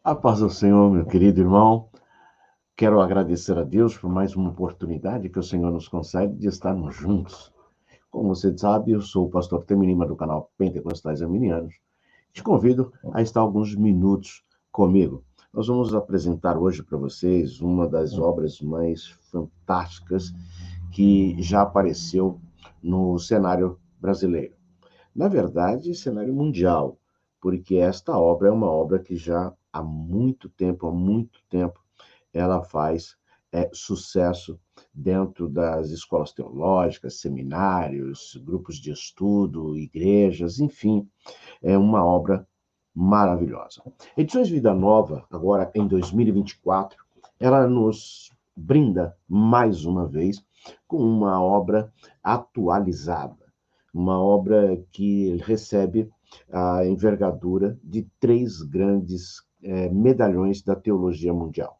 A paz do Senhor, meu querido irmão. Quero agradecer a Deus por mais uma oportunidade que o Senhor nos concede de estarmos juntos. Como você sabe, eu sou o pastor Temi Lima do canal Pentecostais Arminianos. Te convido a estar alguns minutos comigo. Nós vamos apresentar hoje para vocês uma das obras mais fantásticas que já apareceu no cenário brasileiro. Na verdade, cenário mundial, porque esta obra é uma obra que já há muito tempo, ela faz sucesso dentro das escolas teológicas, seminários, grupos de estudo, igrejas, enfim, é uma obra maravilhosa. Edições Vida Nova, agora em 2024, ela nos brinda mais uma vez com uma obra atualizada, uma obra que recebe a envergadura de três grandes medalhões da teologia mundial.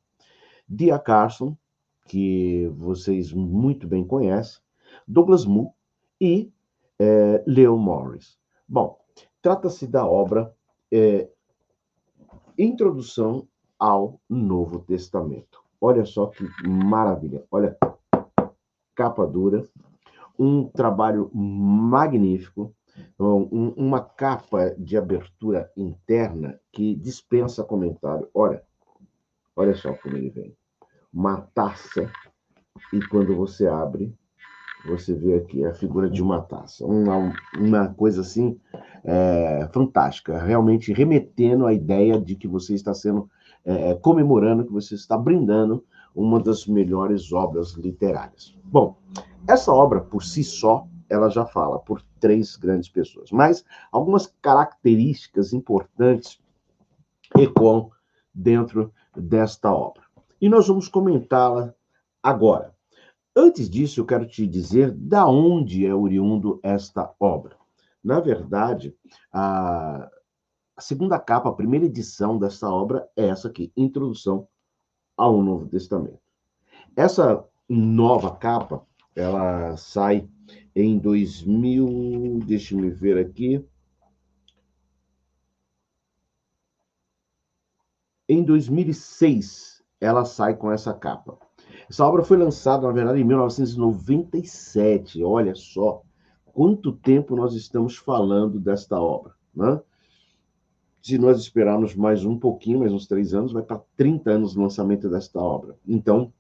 D.A. Carson, que vocês muito bem conhecem, Douglas Moo e Leo Morris. Bom, trata-se da obra Introdução ao Novo Testamento. Olha só que maravilha, olha, capa dura, um trabalho magnífico, uma capa de abertura interna que dispensa comentário. Olha só como ele vem. Uma taça, e quando você abre, você vê aqui a figura de uma taça. Uma coisa assim fantástica, realmente remetendo à ideia de que você está sendo comemorando, que você está brindando uma das melhores obras literárias. Bom, essa obra por si só, ela já fala por três grandes pessoas, mas algumas características importantes ecoam dentro desta obra. E nós vamos comentá-la agora. Antes disso, eu quero te dizer da onde é oriundo esta obra. Na verdade, a segunda capa, a primeira edição desta obra é essa aqui, Introdução ao Novo Testamento. Essa nova capa, ela sai em 2000, deixa eu ver aqui, em 2006, ela sai com essa capa. Essa obra foi lançada, na verdade, em 1997. Olha só quanto tempo nós estamos falando desta obra, né? Se nós esperarmos mais um pouquinho, mais uns 3 anos, vai estar 30 anos do lançamento desta obra. Então,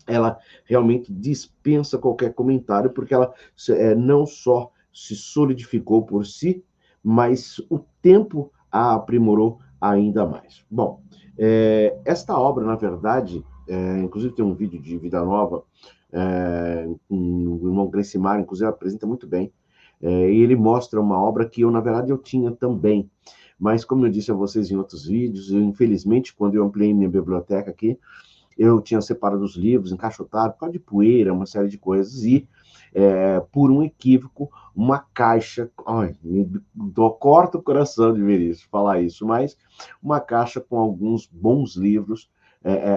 ela realmente dispensa qualquer comentário, porque ela não só se solidificou por si, mas o tempo a aprimorou ainda mais. Bom, esta obra, na verdade, inclusive tem um vídeo de Vida Nova, o irmão Glencimar, inclusive, apresenta muito bem, e ele mostra uma obra que eu, na verdade, eu tinha também, mas como eu disse a vocês em outros vídeos, eu, infelizmente, quando eu ampliei minha biblioteca aqui, eu tinha separado os livros, encaixotado, por causa de poeira, uma série de coisas, e por um equívoco, uma caixa, ai, corta o coração de ver isso, falar isso, mas uma caixa com alguns bons livros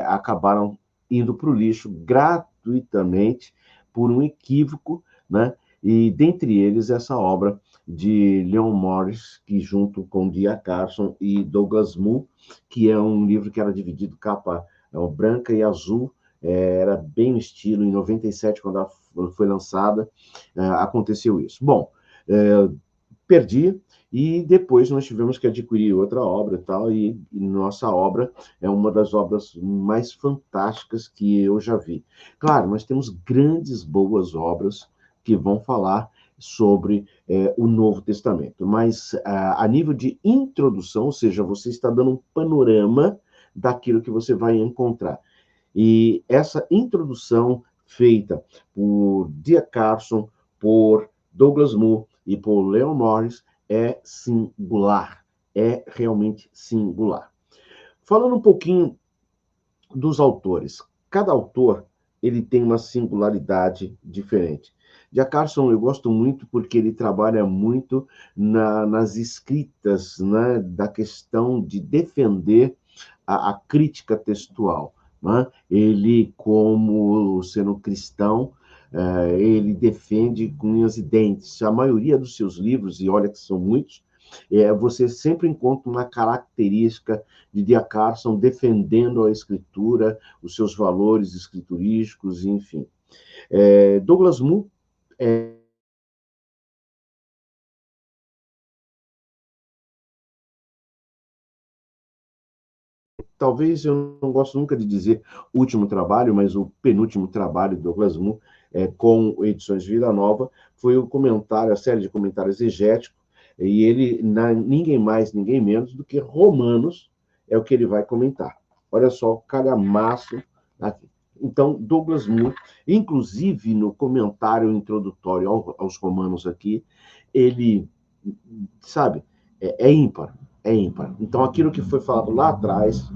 acabaram indo para o lixo gratuitamente por um equívoco, né? E dentre eles essa obra de Leon Morris, que junto com D.A. Carson e Douglas Moo, que é um livro que era dividido capa branca e azul, era bem o estilo. Em 97, quando ela foi lançada, aconteceu isso. Bom, perdi, e depois nós tivemos que adquirir outra obra e tal, e nossa obra é uma das obras mais fantásticas que eu já vi. Claro, nós temos grandes, boas obras que vão falar sobre o Novo Testamento, mas a nível de introdução, ou seja, você está dando um panorama daquilo que você vai encontrar. E essa introdução feita por D.A. Carson, por Douglas Moo e por Leon Morris é singular, é realmente singular. Falando um pouquinho dos autores, cada autor ele tem uma singularidade diferente. De Carson eu gosto muito porque ele trabalha muito nas escritas, né, da questão de defender a crítica textual. Né? Ele, como sendo cristão, ele defende com unhas e dentes. A maioria dos seus livros, e olha que são muitos, Você sempre encontra uma característica de D.A. Carson defendendo a escritura, os seus valores escriturísticos, enfim. Douglas Moo talvez eu não gosto nunca de dizer último trabalho, mas o penúltimo trabalho do Douglas Moo, com Edições Vida Nova, foi o comentário, a série de comentários exegéticos, e ele, ninguém mais, ninguém menos do que Romanos, é o que ele vai comentar. Olha só o calhamaço aqui. Então, Douglas Moo, inclusive no comentário introdutório aos Romanos aqui, ele, sabe, ímpar, é ímpar. Então, aquilo que foi falado lá atrás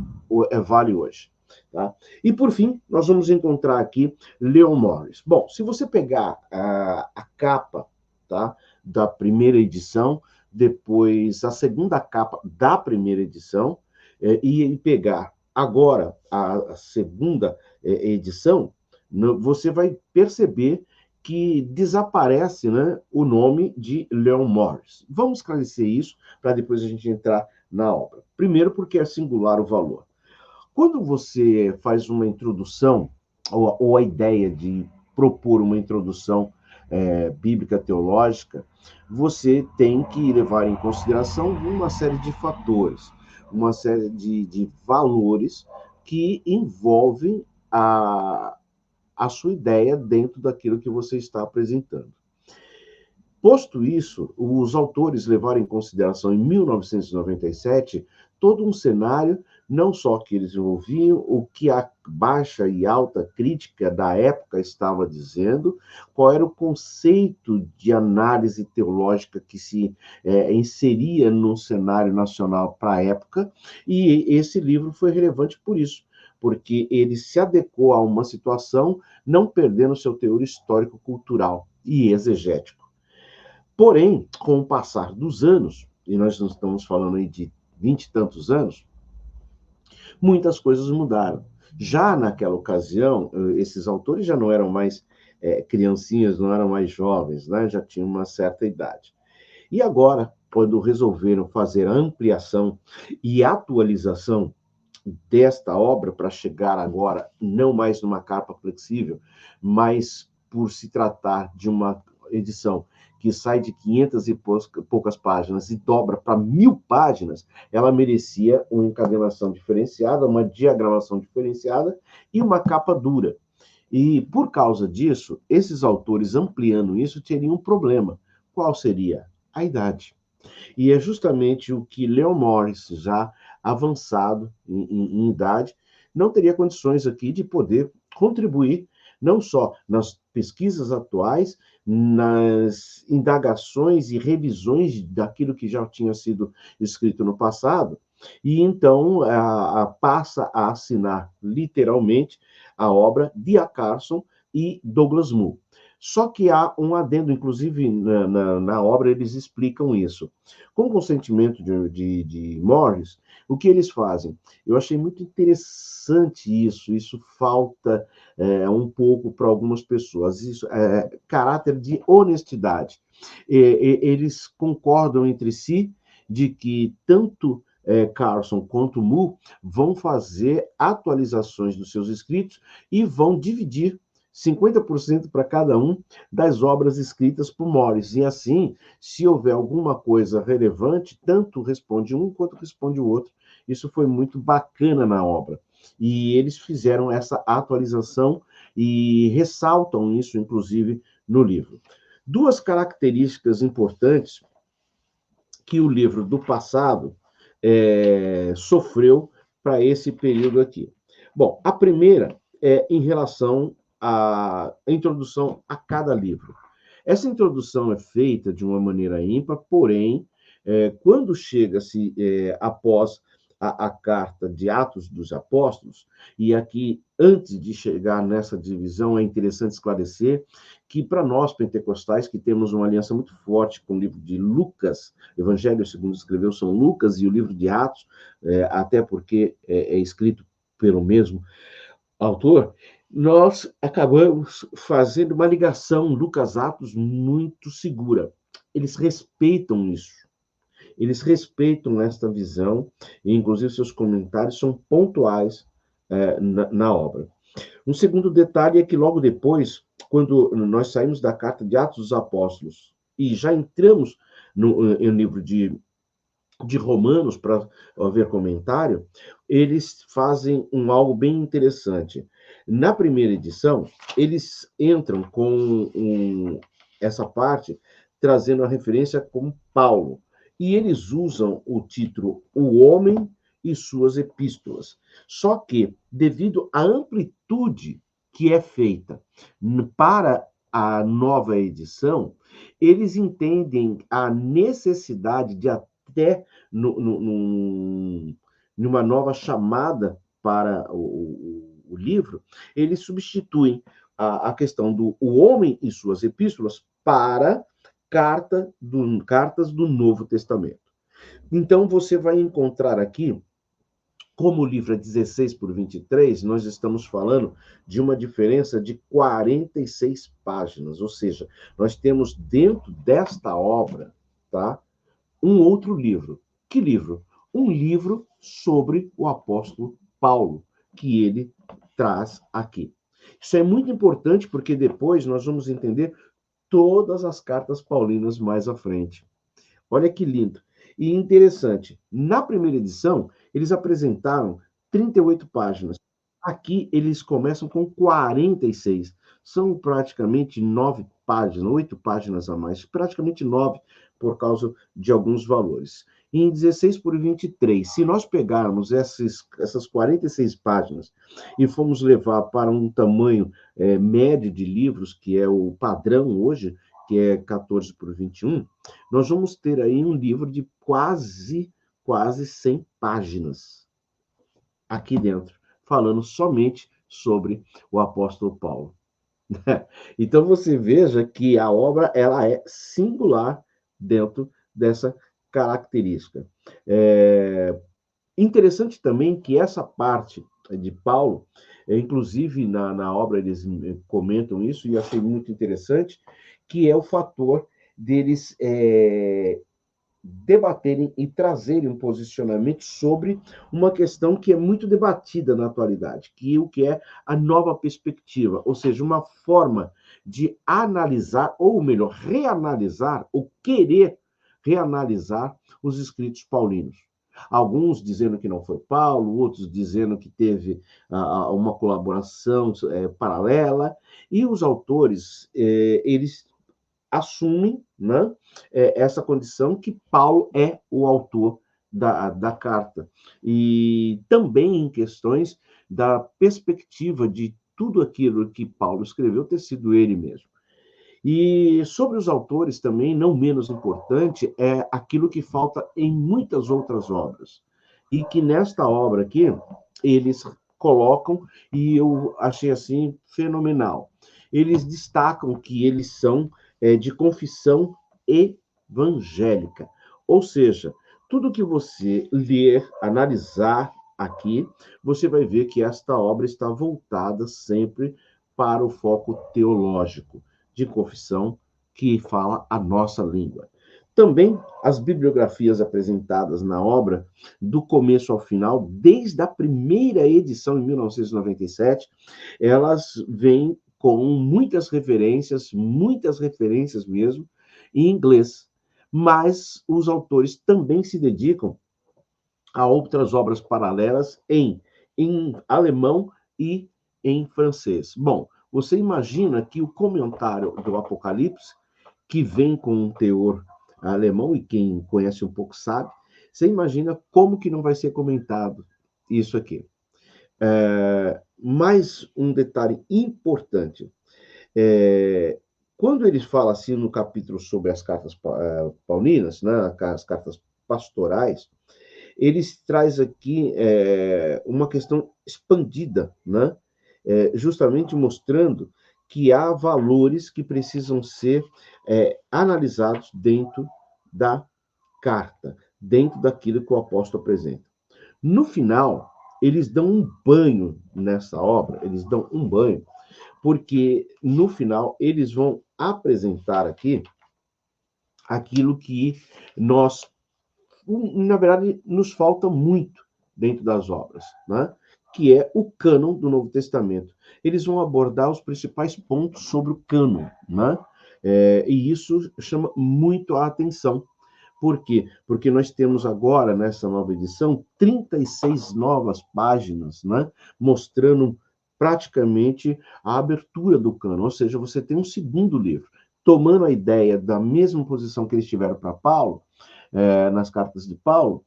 vale hoje. Tá? E, por fim, nós vamos encontrar aqui Leon Morris. Bom, se você pegar a capa, tá, da primeira edição, depois a segunda capa da primeira edição, e pegar agora a segunda edição, você vai perceber que desaparece, né, o nome de Leon Morris. Vamos esclarecer isso para depois a gente entrar na obra. Primeiro, porque é singular o valor. Quando você faz uma introdução, ou a ideia de propor uma introdução bíblica teológica, você tem que levar em consideração uma série de fatores, uma série de valores que envolvem a sua ideia dentro daquilo que você está apresentando. Posto isso, os autores levaram em consideração, em 1997, todo um cenário, não só que eles ouviam, o que a baixa e alta crítica da época estava dizendo, qual era o conceito de análise teológica que se inseria no cenário nacional para a época, e esse livro foi relevante por isso, porque ele se adequou a uma situação, não perdendo seu teor histórico-cultural e exegético. Porém, com o passar dos anos, e nós não estamos falando aí de 20 e tantos anos, muitas coisas mudaram. Já naquela ocasião, esses autores já não eram mais criancinhas, não eram mais jovens, né? Já tinham uma certa idade. E agora, quando resolveram fazer a ampliação e atualização desta obra, para chegar agora não mais numa capa flexível, mas por se tratar de uma edição que sai de 500 e poucas páginas e dobra para 1000 páginas, ela merecia uma encadernação diferenciada, uma diagramação diferenciada e uma capa dura. E, por causa disso, esses autores ampliando isso teriam um problema. Qual seria? A idade. E é justamente o que Leon Morris, já avançado em idade, não teria condições aqui de poder contribuir, não só nas pesquisas atuais, nas indagações e revisões daquilo que já tinha sido escrito no passado, e então passa a assinar literalmente a obra de A. Carson e Douglas Moo. Só que há um adendo, inclusive na obra eles explicam isso. Com o consentimento de Morris, o que eles fazem? Eu achei muito interessante isso falta um pouco para algumas pessoas, isso caráter de honestidade. Eles concordam entre si de que tanto Carson quanto Moo vão fazer atualizações dos seus escritos e vão dividir 50% para cada um das obras escritas por Morris. E assim, se houver alguma coisa relevante, tanto responde um quanto responde o outro. Isso foi muito bacana na obra. E eles fizeram essa atualização e ressaltam isso, inclusive, no livro. Duas características importantes que o livro do passado sofreu para esse período aqui. Bom, a primeira é em relação à introdução a cada livro. Essa introdução é feita de uma maneira ímpar, porém, quando chega-se após a carta de Atos dos Apóstolos, e aqui, antes de chegar nessa divisão, é interessante esclarecer que, para nós pentecostais, que temos uma aliança muito forte com o livro de Lucas, Evangelho segundo escreveu São Lucas, e o livro de Atos, até porque é escrito pelo mesmo autor, nós acabamos fazendo uma ligação Lucas-Atos muito segura. Eles respeitam isso. eles respeitam esta visão, e inclusive seus comentários são pontuais na obra. Um segundo detalhe é que logo depois, quando nós saímos da carta de Atos dos Apóstolos e já entramos no livro de Romanos para haver comentário, eles fazem algo bem interessante. Na primeira edição, eles entram com essa parte trazendo a referência como Paulo. E eles usam o título O Homem e Suas Epístolas. Só que, devido à amplitude que é feita para a nova edição, eles entendem a necessidade de até numa nova chamada para o livro, eles substituem a questão do o homem e suas epístolas para cartas do Novo Testamento. Então, você vai encontrar aqui, como o livro é 16 por 23, nós estamos falando de uma diferença de 46 páginas, ou seja, nós temos dentro desta obra, tá, um outro livro. Que livro? Um livro sobre o apóstolo Paulo, que ele traz aqui. Isso é muito importante porque depois nós vamos entender todas as cartas paulinas mais à frente. Olha que lindo. E interessante, na primeira edição, eles apresentaram 38 páginas. Aqui eles começam com 46. São praticamente 9 páginas, 8 páginas a mais, praticamente 9 por causa de alguns valores. E em 16 por 23, se nós pegarmos essas 46 páginas e formos levar para um tamanho médio de livros, que é o padrão hoje, que é 14 por 21, nós vamos ter aí um livro de quase 100 páginas aqui dentro, falando somente sobre o apóstolo Paulo. Então você veja que a obra ela é singular dentro dessa característica. Interessante também que essa parte de Paulo, inclusive na obra eles comentam isso, e eu achei muito interessante, que é o fator deles debaterem e trazerem um posicionamento sobre uma questão que é muito debatida na atualidade, que o que é a nova perspectiva, ou seja, uma forma de analisar, ou melhor, reanalisar, ou querer reanalisar os escritos paulinos. Alguns dizendo que não foi Paulo, outros dizendo que teve uma colaboração paralela, e os autores, eles assumem, né, essa condição que Paulo é o autor da carta. E também em questões da perspectiva de tudo aquilo que Paulo escreveu ter sido ele mesmo. E sobre os autores também, não menos importante, é aquilo que falta em muitas outras obras. E que nesta obra aqui, eles colocam, e eu achei assim fenomenal. Eles destacam que eles são de confissão evangélica. Ou seja, tudo que você ler, analisar aqui, você vai ver que esta obra está voltada sempre para o foco teológico, de confissão que fala a nossa língua. Também as bibliografias apresentadas na obra, do começo ao final, desde a primeira edição em 1997, elas vêm com muitas referências mesmo, em inglês. Mas os autores também se dedicam a outras obras paralelas em alemão e em francês. Bom, você imagina que o comentário do Apocalipse, que vem com um teor alemão, e quem conhece um pouco sabe, você imagina como que não vai ser comentado isso aqui. Mais um detalhe importante. Quando ele fala assim no capítulo sobre as cartas paulinas, né, as cartas pastorais, eles traz aqui uma questão expandida, né? Justamente mostrando que há valores que precisam ser analisados dentro da carta, dentro daquilo que o apóstolo apresenta. No final, eles dão um banho nessa obra, eles dão um banho, porque no final eles vão apresentar aqui aquilo que nós na verdade, nos falta muito dentro das obras, né? Que é o cânon do Novo Testamento. Eles vão abordar os principais pontos sobre o cânon, né? E isso chama muito a atenção. Por quê? Porque nós temos agora, nessa nova edição, 36 novas páginas, né? Mostrando praticamente a abertura do cânon, ou seja, você tem um segundo livro. Tomando a ideia da mesma posição que eles tiveram para Paulo, nas cartas de Paulo,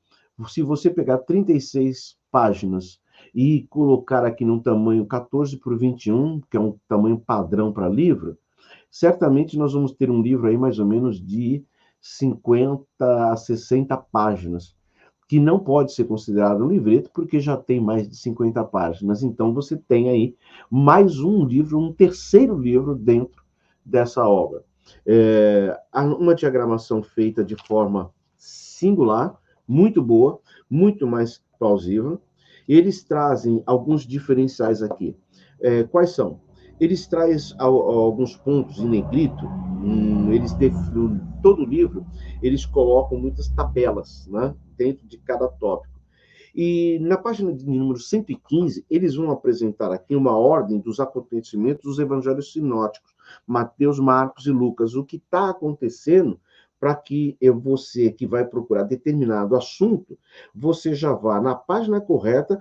se você pegar 36 páginas e colocar aqui num tamanho 14 por 21, que é um tamanho padrão para livro, certamente nós vamos ter um livro aí mais ou menos de 50 a 60 páginas, que não pode ser considerado um livreto porque já tem mais de 50 páginas. Então você tem aí mais um livro, um terceiro livro dentro dessa obra. Uma diagramação feita de forma singular, muito boa, muito mais plausível. Eles trazem alguns diferenciais aqui. Quais são? Eles trazem alguns pontos em negrito, todo o livro, eles colocam muitas tabelas, né, dentro de cada tópico. E na página de número 115, eles vão apresentar aqui uma ordem dos acontecimentos dos evangelhos sinóticos, Mateus, Marcos e Lucas, o que está acontecendo para que você que vai procurar determinado assunto, você já vá na página correta,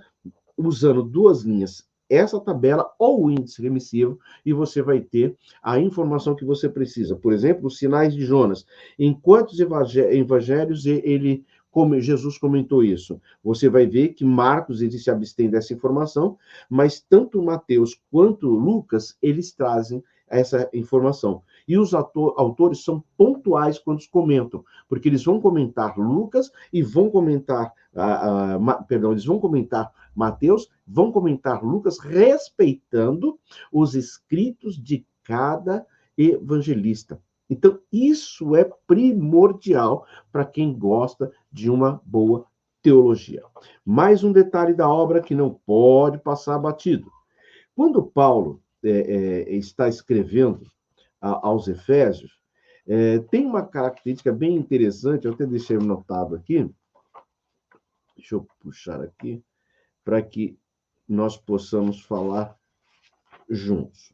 usando duas linhas, essa tabela ou o índice remissivo, e você vai ter a informação que você precisa. Por exemplo, os sinais de Jonas. Em quantos evangelhos como Jesus comentou isso? Você vai ver que Marcos ele se abstém dessa informação, mas tanto Mateus quanto Lucas, eles trazem essa informação. E os autores são pontuais quando comentam, porque eles vão comentar Lucas e vão comentar, eles vão comentar Mateus, vão comentar Lucas, respeitando os escritos de cada evangelista. Então, isso é primordial para quem gosta de uma boa teologia. Mais um detalhe da obra que não pode passar batido. Quando Paulo está escrevendo aos Efésios, tem uma característica bem interessante, eu até deixei anotado aqui, deixa eu puxar aqui, para que nós possamos falar juntos.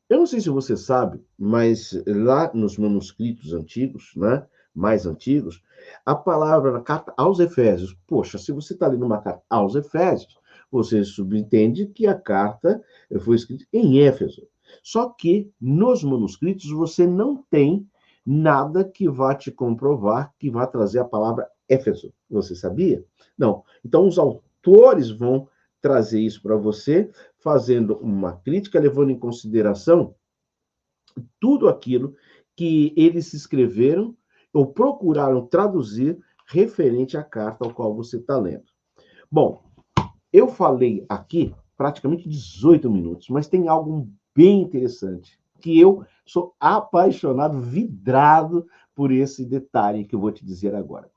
Eu não sei se você sabe, mas lá nos manuscritos antigos, né, mais antigos, a palavra na carta aos Efésios, poxa, se você está lendo uma carta aos Efésios, você subentende que a carta foi escrita em Éfeso. Só que nos manuscritos você não tem nada que vá te comprovar, que vá trazer a palavra Éfeso. Você sabia? Não. Então os autores vão trazer isso para você, fazendo uma crítica, levando em consideração tudo aquilo que eles escreveram ou procuraram traduzir referente à carta ao qual você está lendo. Bom, eu falei aqui praticamente 18 minutos, mas tem algo bem interessante, que eu sou apaixonado, vidrado por esse detalhe que eu vou te dizer agora.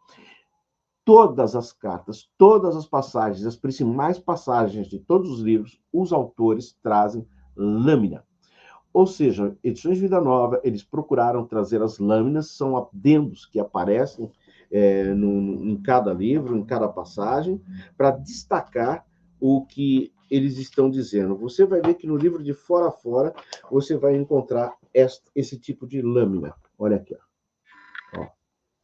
Todas as cartas, todas as passagens, as principais passagens de todos os livros, os autores trazem lâmina. Ou seja, Edições Vida Nova, eles procuraram trazer as lâminas, são adendos que aparecem em cada livro, em cada passagem, para destacar o que eles estão dizendo. Você vai ver que no livro de Fora a Fora, você vai encontrar esse tipo de lâmina. Olha aqui, ó.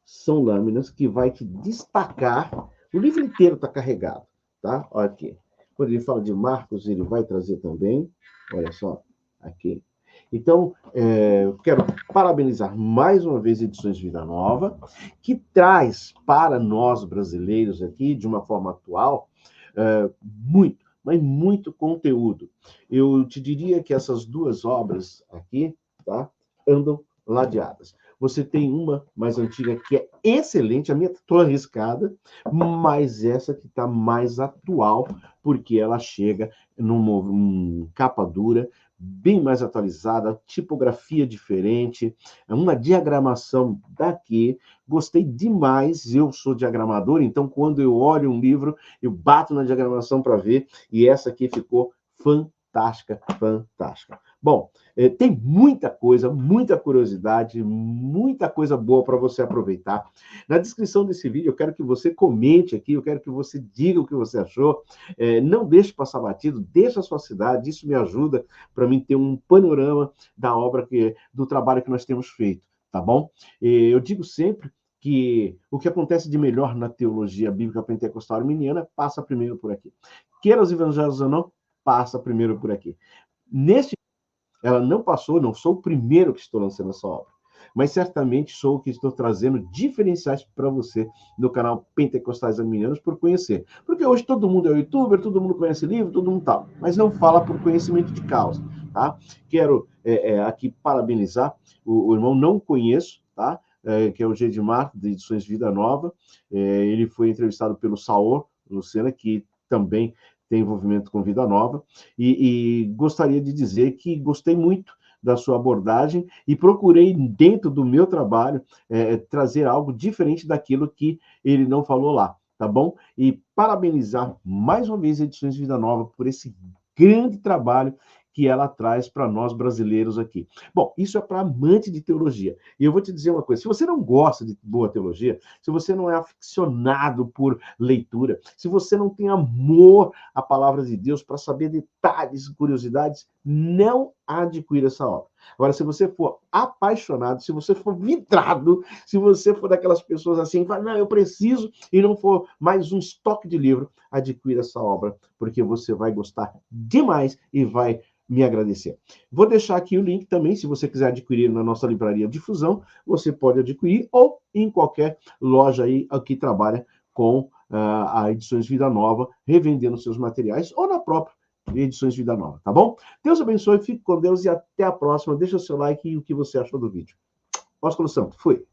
São lâminas que vai te destacar. O livro inteiro está carregado, tá? Olha aqui. Quando ele fala de Marcos, ele vai trazer também. Olha só, aqui. Então, eu quero parabenizar mais uma vez Edições Vida Nova, que traz para nós brasileiros aqui, de uma forma atual, muito, mas muito conteúdo. Eu te diria que essas duas obras aqui, tá, andam ladeadas. Você tem uma mais antiga que é excelente, a minha estou arriscada, mas essa que está mais atual, porque ela chega numa capa dura, bem mais atualizada, tipografia diferente, uma diagramação daqui. Gostei demais, eu sou diagramador, então quando eu olho um livro, eu bato na diagramação para ver, e essa aqui ficou fantástica. fantástica, fantástica. Bom, tem muita coisa, muita curiosidade, muita coisa boa para você aproveitar. Na descrição desse vídeo, eu quero que você comente aqui, eu quero que você diga o que você achou. Não deixe passar batido, deixa a sua cidade, isso me ajuda para mim ter um panorama da obra, do trabalho que nós temos feito, tá bom? Eu digo sempre que o que acontece de melhor na teologia bíblica pentecostal arminiana passa primeiro por aqui. Queira os evangelhos ou não, passa primeiro por aqui. Neste, ela não passou, não sou o primeiro que estou lançando essa obra, mas certamente sou o que estou trazendo diferenciais para você no canal Pentecostais Arminianos por conhecer. Porque hoje todo mundo é youtuber, todo mundo conhece livro, todo mundo tal, mas não fala por conhecimento de causa, tá? Quero aqui parabenizar o irmão, não conheço, tá? Que é o Gedimar, de Edições Vida Nova. Ele foi entrevistado pelo Saor Lucena, que também tem envolvimento com Vida Nova, e gostaria de dizer que gostei muito da sua abordagem e procurei, dentro do meu trabalho, trazer algo diferente daquilo que ele não falou lá, tá bom? E parabenizar mais uma vez a Edições Vida Nova por esse grande trabalho que ela traz para nós brasileiros aqui. Bom, isso é para amante de teologia. E eu vou te dizer uma coisa, se você não gosta de boa teologia, se você não é aficionado por leitura, se você não tem amor à palavra de Deus para saber detalhes e curiosidades, não adquira essa obra. Agora, se você for apaixonado, se você for vidrado, se você for daquelas pessoas assim, que falam, não, eu preciso, e não for mais um estoque de livro, adquira essa obra, porque você vai gostar demais e vai me agradecer. Vou deixar aqui o link também, se você quiser adquirir na nossa livraria Difusão, você pode adquirir, ou em qualquer loja aí que trabalha com a Edições Vida Nova, revendendo seus materiais, ou na própria Edições Vida Nova, tá bom? Deus abençoe, fique com Deus e até a próxima. Deixa o seu like e o que você achou do vídeo. Ósculo Santo, fui!